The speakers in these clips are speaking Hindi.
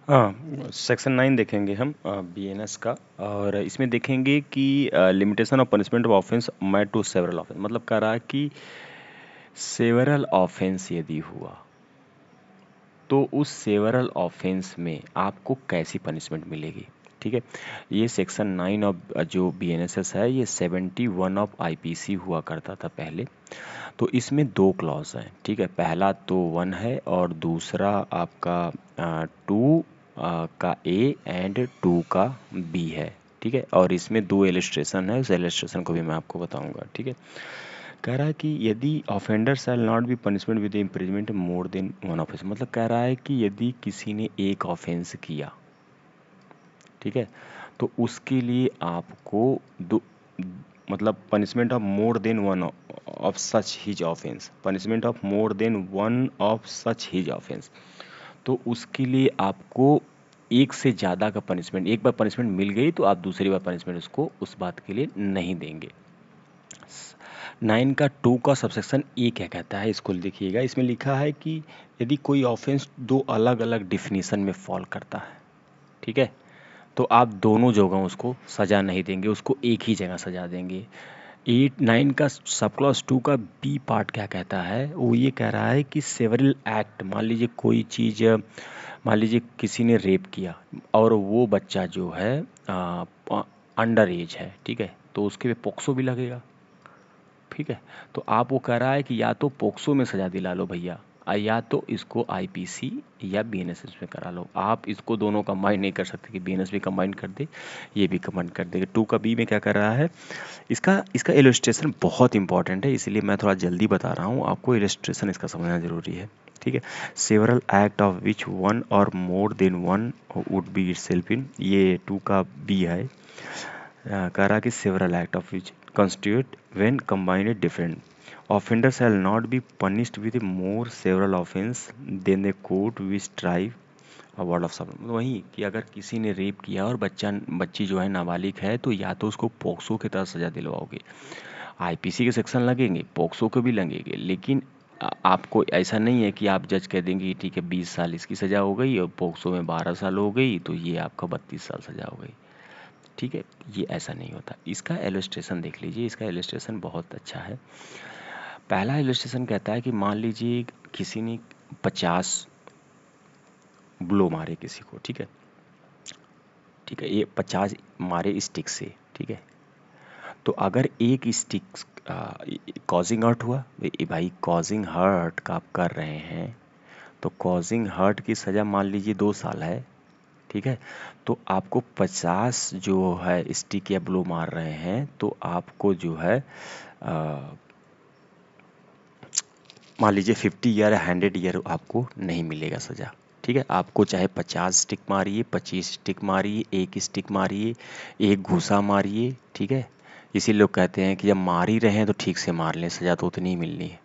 हाँ, सेक्शन 9 देखेंगे हम बीएनएस का। और इसमें देखेंगे कि limitation of punishment of offence made to several offence, मतलब कह रहा है कि सेवरल ऑफेंस यदि हुआ तो उस सेवरल ऑफेंस में आपको कैसी पनिशमेंट मिलेगी। ठीक है, ये सेक्शन 9 ऑफ जो बीएनएसएस है ये 71 ऑफ आईपीसी हुआ करता था पहले। तो इसमें दो क्लॉज हैं। ठीक है, पहला तो 1 है और दूसरा आपका 2 का ए एंड 2 का बी है। ठीक है, और इसमें दो इलस्ट्रेशन है, उस इलस्ट्रेशन को भी मैं आपको बताऊंगा। ठीक है, कह रहा है कि यदि offender shall not be punishment with imprisonment more than one offence, मतलब कह रहा है कि यदि किसी ने एक ऑफेंस किया, ठीक है, तो उसके लिए आपको दो, मतलब punishment of more than one of such his offence, punishment of more than one of such his offence, तो उसके लिए आपको एक से ज़्यादा का पनिशमेंट, एक बार पनिशमेंट मिल गई तो आप दूसरी बार पनिशमेंट उसको उस बात के लिए नहीं देंगे। 9 का 2 का सबसेक्शन ए क्या कहता है, इसको देखिएगा। इसमें लिखा है कि यदि कोई ऑफेंस दो अलग अलग डिफिनीशन में फॉल करता है, ठीक है, तो आप दोनों जगह उसको सज़ा नहीं देंगे, उसको एक ही जगह सज़ा देंगे। 8 9 का सब क्लॉज 2 का बी पार्ट क्या कहता है, वो ये कह रहा है कि सेवरल एक्ट, मान लीजिए कोई चीज़, मान लीजिए किसी ने रेप किया और वो बच्चा जो है अंडर एज है, ठीक है, तो उसके पे पोक्सो भी लगेगा। ठीक है, तो आप वो कह रहा है कि या तो पोक्सो में सज़ा दिला लो भैया, या तो इसको आईपीसी या बीएनएसएस में करा लो। आप इसको दोनों कंबाइन नहीं कर सकते कि बीएनएस भी कंबाइन कर दे, ये भी कंबाइन कर दे। 2 का बी में क्या कर रहा है, इसका इसका इलस्ट्रेशन बहुत इंपॉर्टेंट है, इसलिए मैं थोड़ा जल्दी बता रहा हूँ आपको, इलस्ट्रेशन इसका समझना ज़रूरी है। ठीक है, several act of which one और more than one would be itself in, ये 2 का बी है। कह रहा कि several act of which constitute when combined different offender shall not be punished with more several offense than the court which strive a word of summons। वही कि अगर किसी ने रेप किया और बच्ची जो है नाबालिग है, तो या तो उसको पोक्सो के तहत सजा दिलवाओगे, आईपीसी के सेक्शन लगेंगे, पोक्सो के भी लगेंगे, लेकिन आपको ऐसा नहीं है कि आप जज कह देंगे ठीक है 20 साल इसकी सज़ा हो गई और पोक्सो में 12 साल हो गई तो ये आपका 32 साल सज़ा हो गई। ठीक है, ये ऐसा नहीं होता। इसका इलस्ट्रेशन देख लीजिए, इसका इलस्ट्रेशन बहुत अच्छा है। पहला इलस्ट्रेशन कहता है कि मान लीजिए किसी ने 50 ब्लो मारे किसी को, ठीक है, ठीक है, ये 50 मारे स्टिक से, ठीक है, तो अगर एक स्टिक कॉजिंग हर्ट हुआ, भाई कॉजिंग हर्ट का आप कर रहे हैं, तो कॉजिंग हर्ट की सज़ा मान लीजिए 2 साल है, ठीक है, तो आपको 50 जो है स्टिक या ब्लो मार रहे हैं, तो आपको जो है मान लीजिए 50 ईयर 100 ईयर आपको नहीं मिलेगा सज़ा। ठीक है, आपको चाहे 50 स्टिक मारिए, 25 स्टिक मारिए, एक स्टिक मारिए, एक घूसा मारिए, ठीक है, इसी लोग कहते हैं कि जब मार ही रहे हैं तो ठीक से मार लें, सज़ा तो उतनी ही मिलनी है।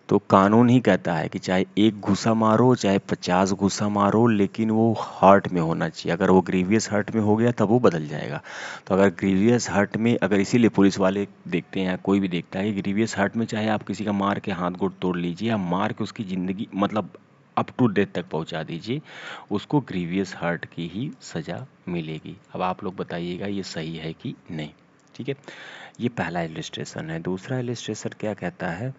तो कानून ही कहता है कि चाहे एक घूसा मारो चाहे 50 घूसा मारो, लेकिन वो हार्ट में होना चाहिए। अगर वो ग्रीवियस हर्ट में हो गया तब वो बदल जाएगा। तो अगर ग्रीवियस हर्ट में, अगर इसीलिए पुलिस वाले देखते हैं या कोई भी देखता है कि ग्रीवियस हर्ट में चाहे आप किसी का मार के हाथ गोड़ तोड़ लीजिए या मार के उसकी ज़िंदगी मतलब अप टू डेथ तक पहुंचा दीजिए, उसको ग्रीवियस हर्ट की ही सज़ा मिलेगी। अब आप लोग बताइएगा ये सही है कि नहीं। ठीक है, ये पहला इलस्ट्रेशन है। दूसरा इलस्ट्रेशन क्या कहता है,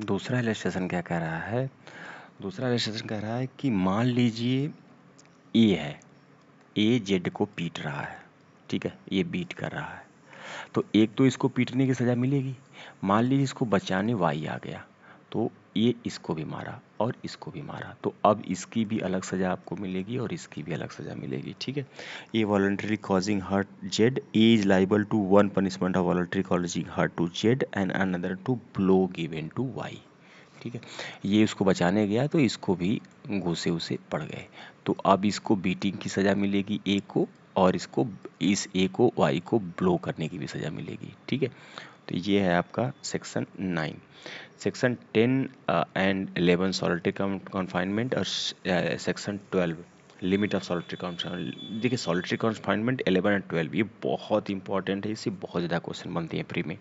दूसरा इलस्ट्रेशन क्या कह रहा है, दूसरा इलस्ट्रेशन कह रहा है कि मान लीजिए ए है, ए जेड को पीट रहा है, ठीक है, ये बीट कर रहा है, तो एक तो इसको पीटने की सज़ा मिलेगी। मान लीजिए इसको बचाने वाई आ गया, तो ये इसको भी मारा और इसको भी मारा, तो अब इसकी भी अलग सज़ा आपको मिलेगी और इसकी भी अलग सज़ा मिलेगी। ठीक है, ये voluntary causing hurt Z is liable to one punishment of voluntary causing hurt to Z and another to blow given to Y. ठीक है, ये उसको बचाने गया तो इसको भी घूसे उसे पड़ गए, तो अब इसको बीटिंग की सज़ा मिलेगी ए को, और इसको इस ए को वाई को ब्लो करने की भी सज़ा मिलेगी। ठीक है, तो ये है आपका section 9। Section 10 and 11 solitary confinement और section 12 limit of solitary confinement. देखिए सॉलिटरी कन्फाइनमेंट 11 एंड 12 ये बहुत इंपॉर्टेंट है, इससे बहुत ज़्यादा क्वेश्चन बनते हैं प्री में।